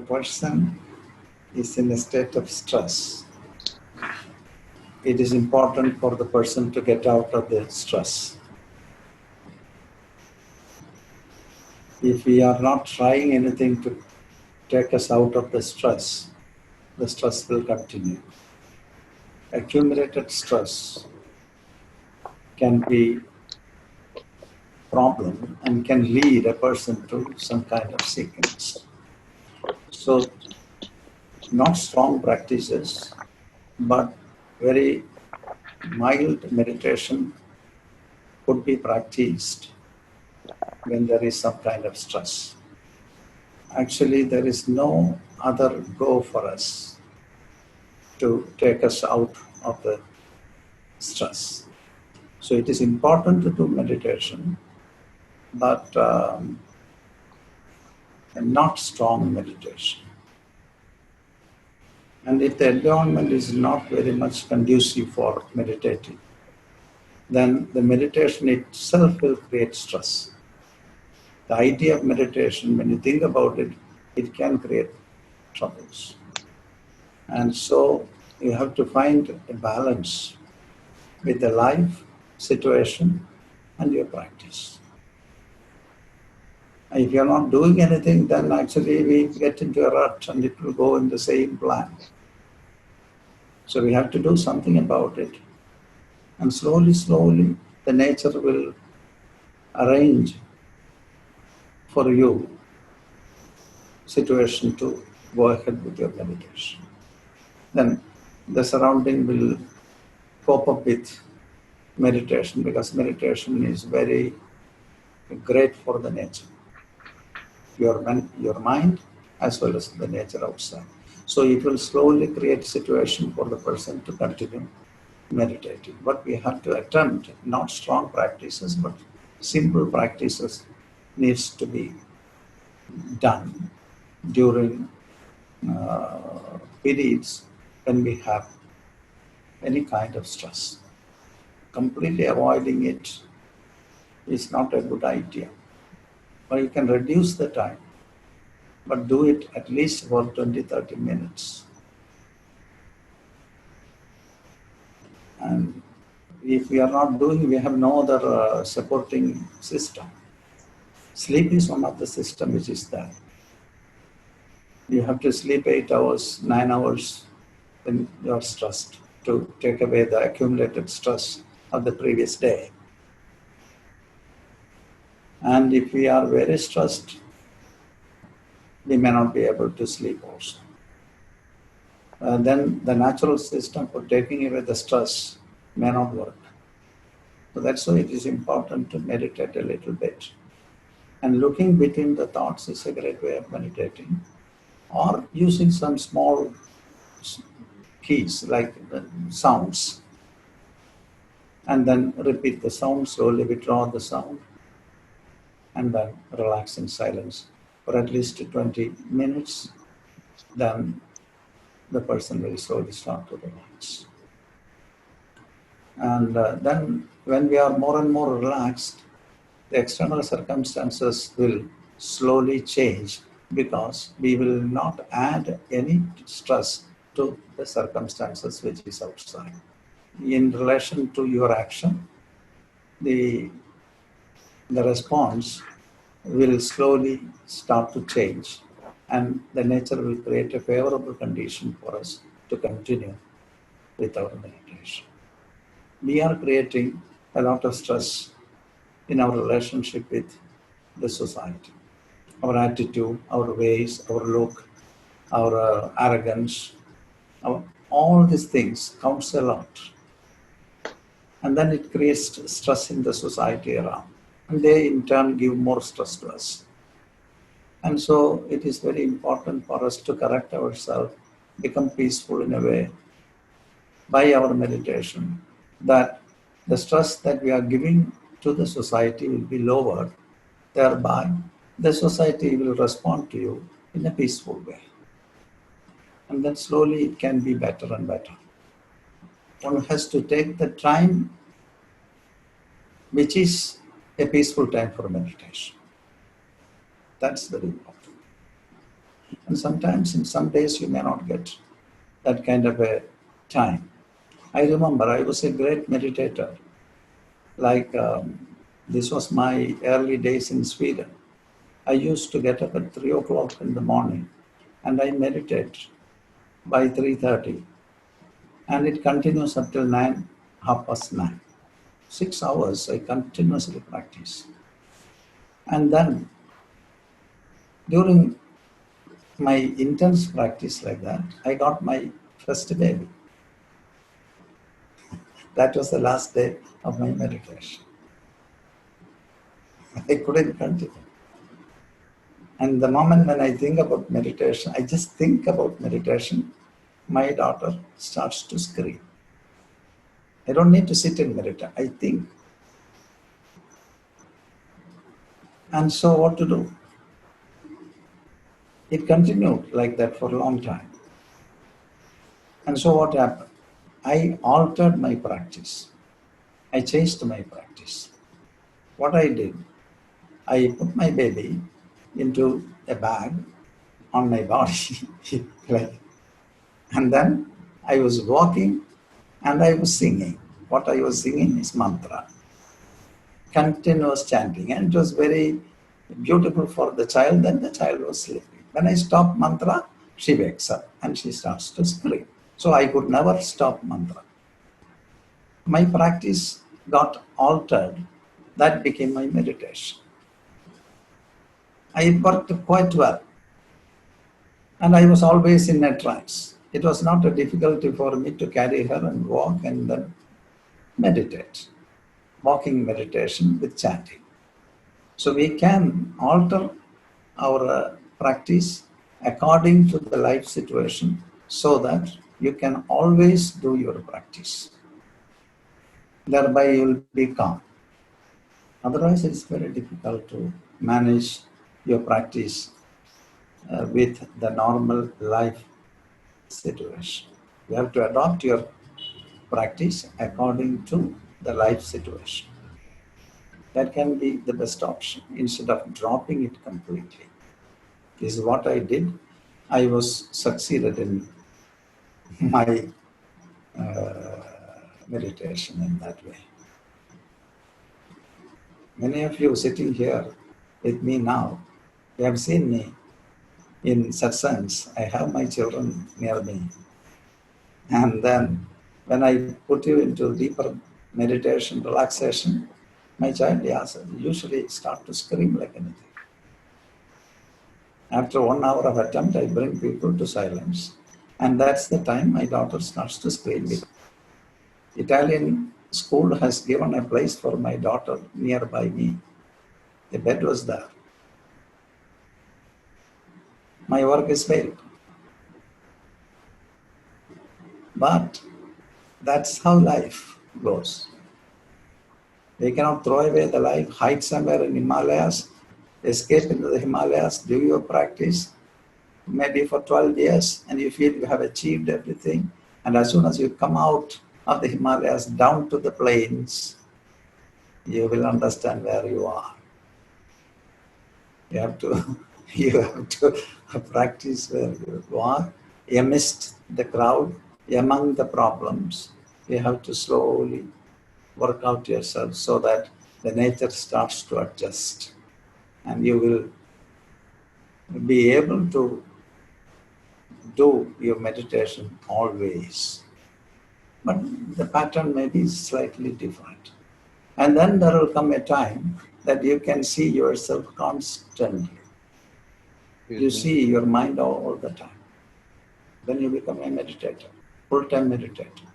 person is in a state of stress, it is important for the person to get out of the stress. If we are not trying anything to take us out of the stress will continue. Accumulated stress can be a problem and can lead a person to some kind of sickness. So, not strong practices, but very mild meditation could be practiced when there is some kind of stress. Actually, there is no other go for us to take us out of the stress. So it is important to do meditation, but not strong meditation. And if the environment is not very much conducive for meditating, then the meditation itself will create stress. The idea of meditation, when you think about it, it can create troubles. And so you have to find a balance with the life situation and your practice. If you're not doing anything, then actually we get into a rut and it will go in the same plan. So we have to do something about it. And slowly, the nature will arrange for you situation to go ahead with your meditation. Then the surrounding will cope up with meditation, because meditation is very great for the nature, your mind as well as the nature outside. So it will slowly create situation for the person to continue meditating. But we have to attempt not strong practices, but simple practices needs to be done during periods when we have any kind of stress. Completely avoiding it is not a good idea. But you can reduce the time, but do it at least for 20-30 minutes. And if we are not doing, we have no other supporting system. Sleep is one of the system which is there. You have to sleep 8 hours, 9 hours when you are stressed, to take away the accumulated stress of the previous day. And if we are very stressed, we may not be able to sleep also. Then the natural system for taking away the stress may not work. So that's why it is important to meditate a little bit. And looking between the thoughts is a great way of meditating. Or using some small keys like sounds. And then repeat the sound, slowly withdraw the sound. And then relax in silence for at least 20 minutes. Then the person will slowly start to relax. And then when we are more and more relaxed, the external circumstances will slowly change, because we will not add any stress to the circumstances which is outside. In relation to your action, the response will slowly start to change, and the nature will create a favorable condition for us to continue with our meditation. We are creating a lot of stress in our relationship with the society. Our attitude, our ways, our look, our arrogance, all these things counts a lot. And then it creates stress in the society around. And they in turn give more stress to us. And so it is very important for us to correct ourselves, become peaceful in a way by our meditation, that the stress that we are giving to the society will be lowered. Thereby, the society will respond to you in a peaceful way. And then slowly it can be better and better. One has to take the time which is a peaceful time for meditation. That's very important. And sometimes in some days you may not get that kind of a time. I remember I was a great meditator. Like this was my early days in Sweden. I used to get up at 3 o'clock in the morning and I meditate by 3:30. And it continues up till 9, 9:30. 6 hours I continuously practice. And then during my intense practice like that, I got my first baby. That was the last day of my meditation. I couldn't continue. And the moment when I think about meditation, I just think about meditation, my daughter starts to scream. I don't need to sit and meditate, I think. And so what to do? It continued like that for a long time. And so what happened? I altered my practice. I changed my practice. What I did, I put my baby into a bag on my body, like, and then I was walking and I was singing. What I was singing is mantra, continuous chanting, and it was very beautiful for the child. Then the child was sleeping. When I stop mantra, she wakes up and she starts to scream. So I could never stop mantra. My practice got altered. That became my meditation. It worked quite well. And I was always in a trance. It was not a difficulty for me to carry her and walk and then meditate. Walking meditation with chanting. So we can alter our practice according to the life situation so that you can always do your practice. Thereby you will be calm. Otherwise it's very difficult to manage your practice with the normal life situation. You have to adopt your practice according to the life situation. That can be the best option instead of dropping it completely. This is what I did. I was succeeded in my meditation in that way. Many of you sitting here with me now, you have seen me in satsangs. I have my children near me. And then when I put you into deeper meditation, relaxation, my child usually start to scream like anything. After 1 hour of attempt, I bring people to silence. And that's the time my daughter starts to scream. Italian school has given a place for my daughter nearby me. The bed was there. My work is failed. But that's how life goes. We cannot throw away the life, hide somewhere in Himalayas, escape into the Himalayas, do your practice, maybe for 12 years, and you feel you have achieved everything. And as soon as you come out of the Himalayas down to the plains, you will understand where you are. You have to practice where you are, amidst the crowd, among the problems. You have to slowly work out yourself so that the nature starts to adjust. And you will be able to do your meditation always. But the pattern may be slightly different. And then there will come a time that you can see yourself constantly. You see your mind all the time. Then you become a meditator, full-time meditator.